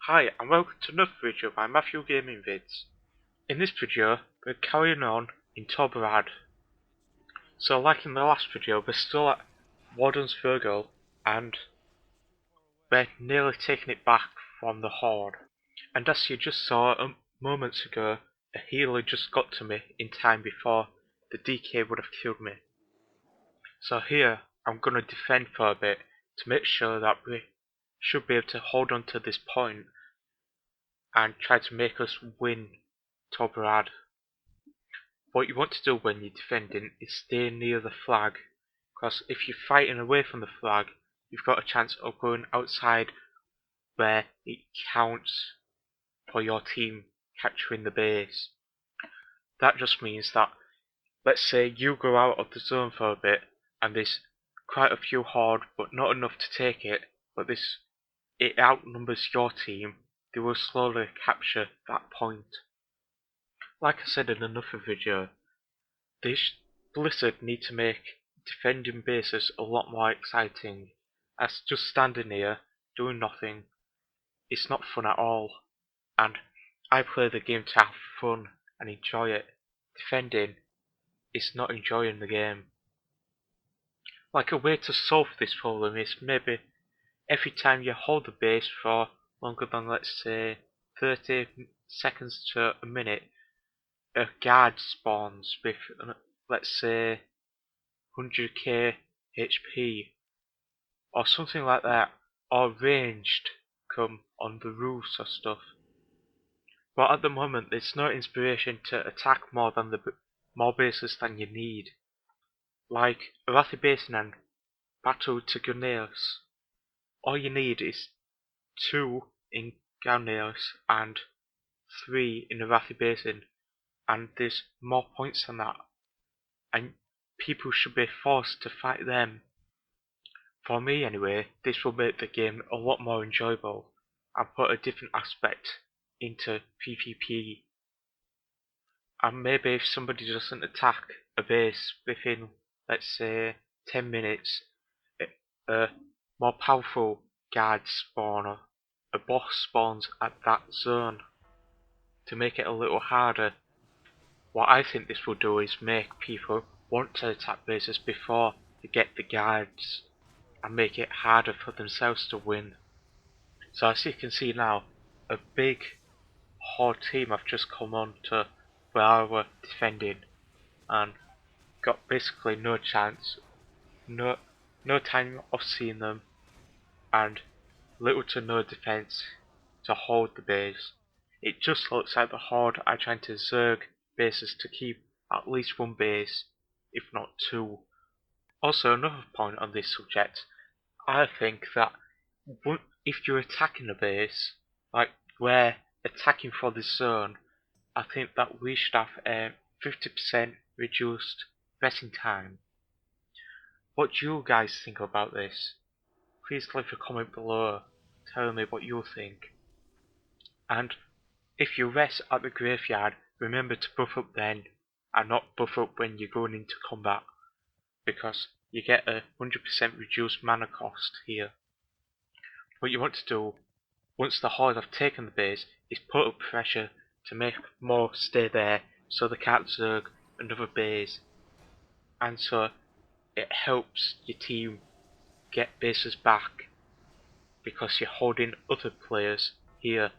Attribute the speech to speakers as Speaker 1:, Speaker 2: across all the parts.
Speaker 1: Hi and welcome to another video by Matthew Gaming Vids. In this video, we're carrying on in Tol Barad. So like in the last video, we're still at Warden's Virgil and we're nearly taking it back from the Horde. And as you just saw moments ago, a healer just got to me in time before the DK would have killed me. So here, I'm gonna defend for a bit to make sure that we should be able to hold on to this point and try to make us win Tol Barad. What you want to do when you're defending is stay near the flag, because if you're fighting away from the flag, you've got a chance of going outside where it counts for your team capturing the base. That just means that, let's say you go out of the zone for a bit and there's quite a few horde but not enough to take it, but it outnumbers your team, they will slowly capture that point. Like I said in another video, this Blizzard need to make defending bases a lot more exciting, as just standing here doing nothing is not fun at all, and I play the game to have fun and enjoy it. Defending is not enjoying the game. Like a way to solve this problem is maybe every time you hold the base for longer than, let's say, 30 seconds to a minute, a guard spawns with, let's say, 100k HP or something like that, or ranged come on the roofs or stuff. But at the moment there's no inspiration to attack more bases than you need. Like Arathi Basin and Battle to Gunneos. All you need is 2 in Gunneos and 3 in Arathi Basin, and there's more points than that, and people should be forced to fight them. For me anyway, this will make the game a lot more enjoyable and put a different aspect into PvP. And maybe if somebody doesn't attack a base within, let's say, 10 minutes, a more powerful guard spawner, a boss spawns at that zone to make it a little harder. What I think this will do is make people want to attack bases before they get the guards, and make it harder for themselves to win. So as you can see now, a big horde team have just come on to where I were defending and got basically no chance, no time of seeing them, and little to no defense to hold the base. It just looks like the horde are trying to zerg bases to keep at least one base, if not 2. Also, another point on this subject, I think that if you're attacking a base, like we're attacking for this zone, I think that we should have a 50% reduced resting time. What do you guys think about this? Please leave a comment below telling me what you think. And if you rest at the graveyard, remember to buff up then, and not buff up when you're going into combat, because you get a 100% reduced mana cost here. What you want to do, once the horde have taken the base, is put up pressure to make more stay there so they can't zerg another base, and so it helps your team get bases back because you're holding other players here.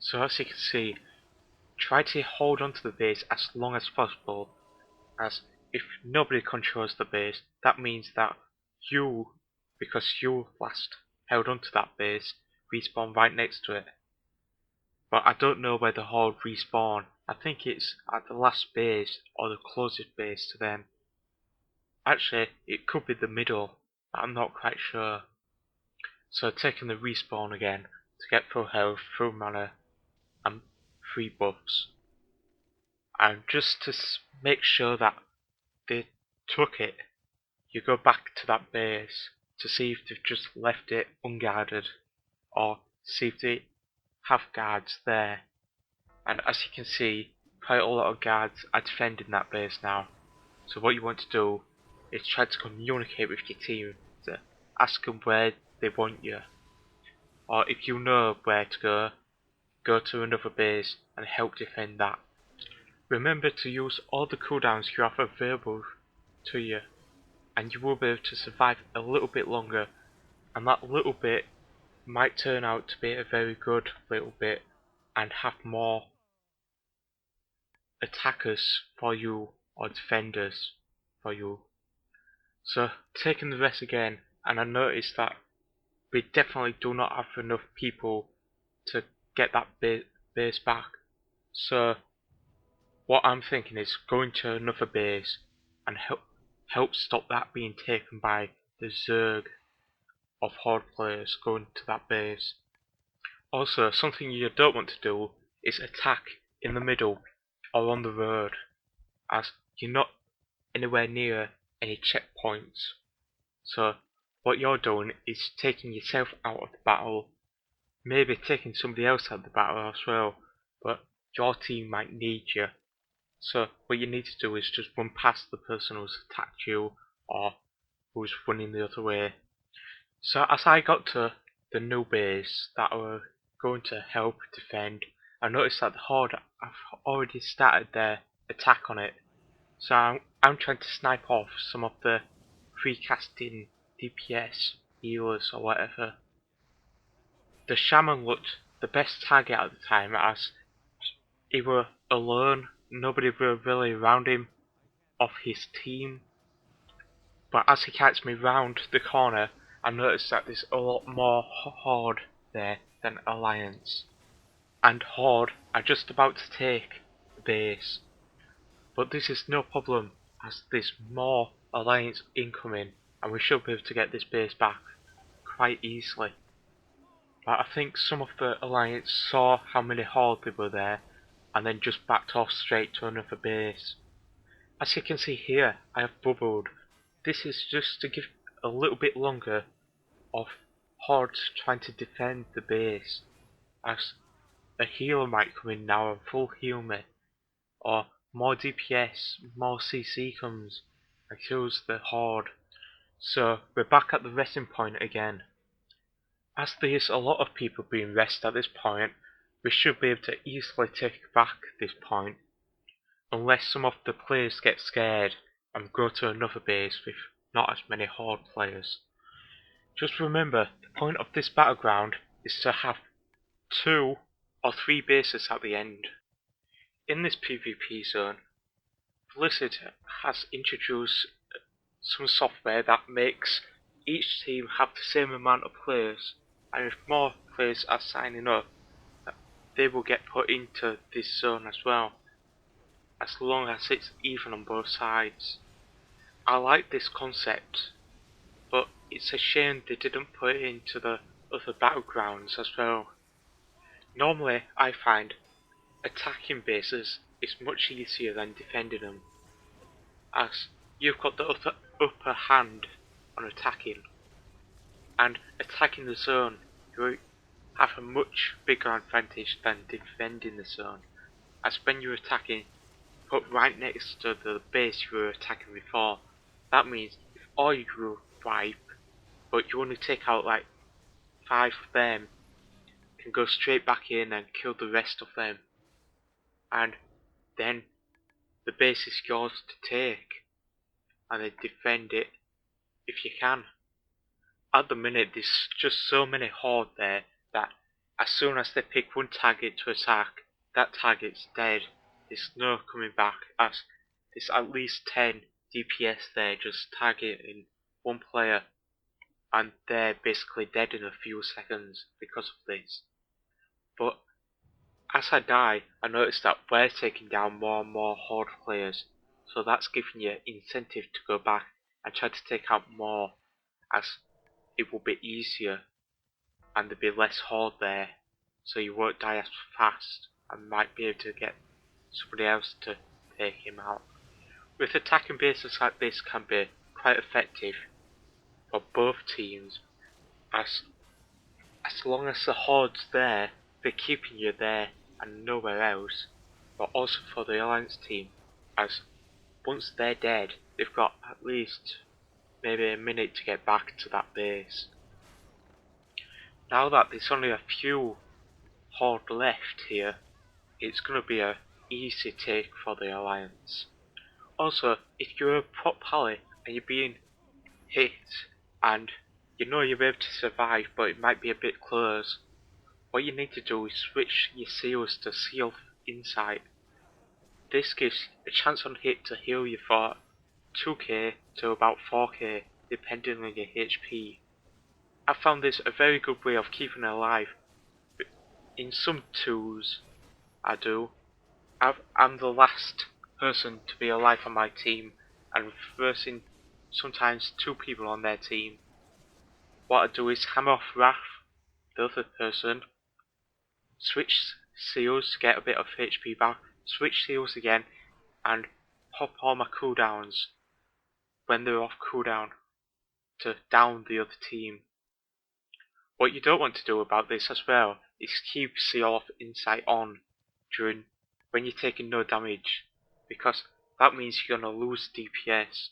Speaker 1: So as you can see, try to hold onto the base as long as possible, as if nobody controls the base, that means that you, because you last held onto that base, respawn right next to it. But I don't know where the horde respawn. I think it's at the last base or the closest base to them. Actually, it could be the middle, but I'm not quite sure. So taking the respawn again to get full health, full mana, and free buffs. And just to make sure that they took it, you go back to that base to see if they've just left it unguarded, or see if they have guards there. And as you can see, quite a lot of guards are defending that base now. So what you want to do is try to communicate with your team to ask them where they want you. or if you know where to go, go to another base and help defend that. Remember to use all the cooldowns you have available to you, and you will be able to survive a little bit longer, and that little bit might turn out to be a very good little bit and have more attackers for you or defenders for you. So taking the rest again, and I noticed that we definitely do not have enough people to get that base back. So what I'm thinking is going to another base and help stop that being taken by the Zerg of Horde players going to that base. Also, something you don't want to do is attack in the middle or on the road, as you're not anywhere near any checkpoints. So what you're doing is taking yourself out of the battle, maybe taking somebody else out of the battle as well, but your team might need you. So what you need to do is just run past the person who's attacked you or who's running the other way. So as I got to the new base that were going to help defend, I noticed that the Horde have already started their attack on it. So I'm trying to snipe off some of the free casting DPS healers or whatever. The Shaman looked the best target at the time, as he were alone, nobody were really around him of his team. But as he catches me round the corner, I noticed that there's a lot more Horde there than Alliance. And Horde are just about to take the base. But this is no problem, as there's more Alliance incoming, and we should be able to get this base back quite easily. But I think some of the Alliance saw how many Horde there were there, and then just backed off straight to another base. As you can see here, I have bubbled. This is just to give a little bit longer of Hordes trying to defend the base, as a healer might come in now and full heal me, or more DPS, more CC comes and kills the Horde. So we're back at the resting point again. As there's a lot of people being rested at this point, we should be able to easily take back this point, unless some of the players get scared and go to another base with not as many Horde players. Just remember, the point of this battleground is to have 2 or 3 bases at the end. In this PvP zone, Blizzard has introduced some software that makes each team have the same amount of players, and if more players are signing up, they will get put into this zone as well, as long as it's even on both sides. I like this concept, but it's a shame they didn't put it into the other battlegrounds as well. Normally I find attacking bases is much easier than defending them, as you've got the upper hand on attacking, and attacking the zone you have a much bigger advantage than defending the zone, as when you're attacking, put right next to the base you were attacking before. That means if all you wipe, but you only take out like 5 of them, can go straight back in and kill the rest of them, and then the base is yours to take, and then defend it if you can. At the minute there's just so many Horde there that as soon as they pick one target to attack, that target's dead. There's no coming back, as there's at least 10 DPS there just targeting one player, and they're basically dead in a few seconds because of this. But as I die, I notice that we're taking down more and more Horde players, so that's giving you incentive to go back and try to take out more, as it will be easier and there'll be less Horde there, so you won't die as fast and might be able to get somebody else to take him out. With attacking bases like this can be quite effective for both teams, as long as the Horde's there, they're keeping you there and nowhere else, but also for the Alliance team, as once they're dead, they've got at least maybe a minute to get back to that base. Now that there's only a few horde left here, it's gonna be a easy take for the Alliance. Also, if you're a prop pally and you're being hit and you know you'll be able to survive but it might be a bit close, what you need to do is switch your seals to seal insight. This gives a chance on hit to heal you for 2k to about 4k depending on your HP. I found this a very good way of keeping alive. In some twos I do. I'm the last person to be alive on my team and versing sometimes 2 people on their team. What I do is hammer off Wrath, the other person, switch seals to get a bit of HP back, switch seals again, and pop all my cooldowns when they're off cooldown to down the other team. What you don't want to do about this as well is keep seal of insight on during when you're taking no damage, because that means you're gonna lose DPS,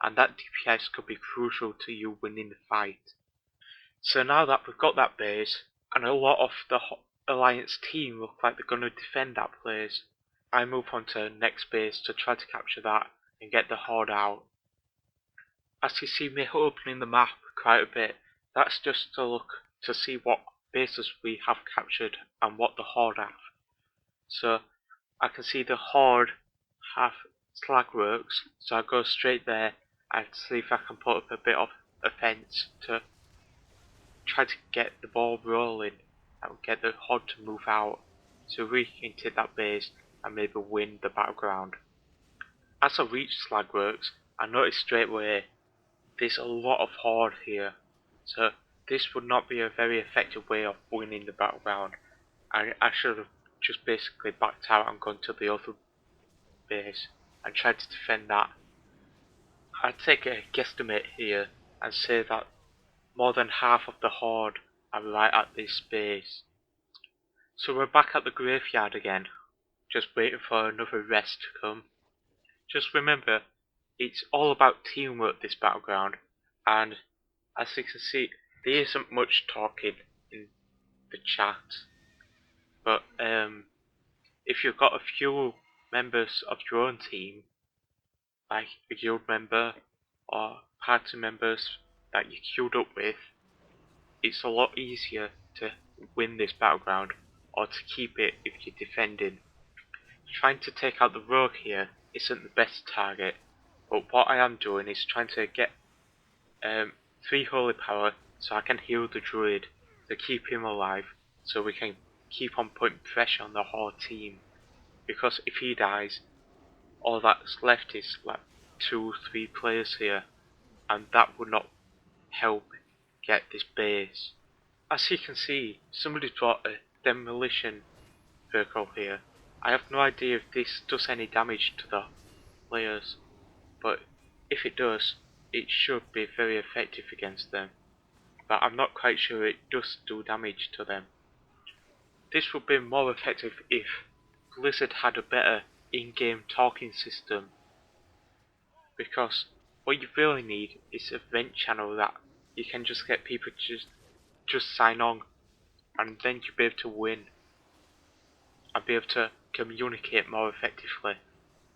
Speaker 1: and that DPS could be crucial to you winning the fight. So now that we've got that base, and a lot of the Alliance team look like they're gonna defend that place, I move on to the next base to try to capture that and get the horde out. As you see me opening the map quite a bit, that's just to look to see what bases we have captured and what the horde have. So I can see the horde have slagworks, so I go straight there and see if I can put up a bit of a fence to try to get the ball rolling and get the horde to move out so we can take that base and maybe win the battleground. As I reach slagworks, I notice straight away there's a lot of horde here, so this would not be a very effective way of winning the battleground, and I should have just basically backed out and gone to the other base and tried to defend that. I'd take a guesstimate here and say that more than half of the horde are right at this base. So we're back at the graveyard again, just waiting for another rest to come. Just remember, it's all about teamwork this battleground, and as you can see, there isn't much talking in the chat, but if you've got a few members of your own team, like a guild member or party members that you queued up with, it's a lot easier to win this battleground or to keep it if you're defending. Trying to take out the rogue here isn't the best target, but what I am doing is trying to get 3 holy power so I can heal the druid to keep him alive, so we can keep on putting pressure on the whole team, because if he dies all that's left is like 2-3 players here, and that would not help get this base. As you can see, somebody brought a demolition vehicle here. I have no idea if this does any damage to the players, but if it does, it should be very effective against them, but I'm not quite sure it does do damage to them. This would be more effective if Blizzard had a better in-game talking system, because what you really need is a vent channel that you can just get people to just sign on, and then you'll be able to win and be able to communicate more effectively.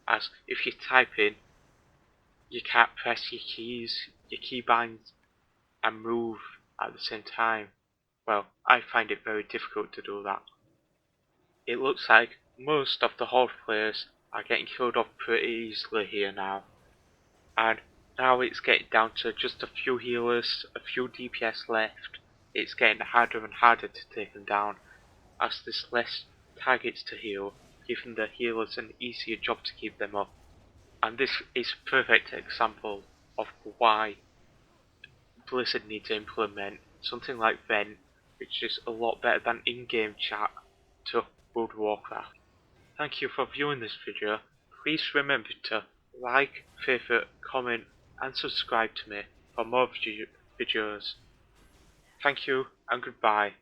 Speaker 1: As if you type in, you can't press your keys, your keybinds, and move at the same time. Well, I find it very difficult to do that. It looks like most of the horde players are getting killed off pretty easily here now, and now it's getting down to just a few healers, a few DPS left. It's getting harder and harder to take them down, as there's less targets to heal, giving the healers an easier job to keep them up. And this is a perfect example of why Blizzard need to implement something like Ven, which is a lot better than in-game chat, to World of Warcraft. Thank you for viewing this video. Please remember to like, favourite, comment and subscribe to me for more videos. Thank you and goodbye.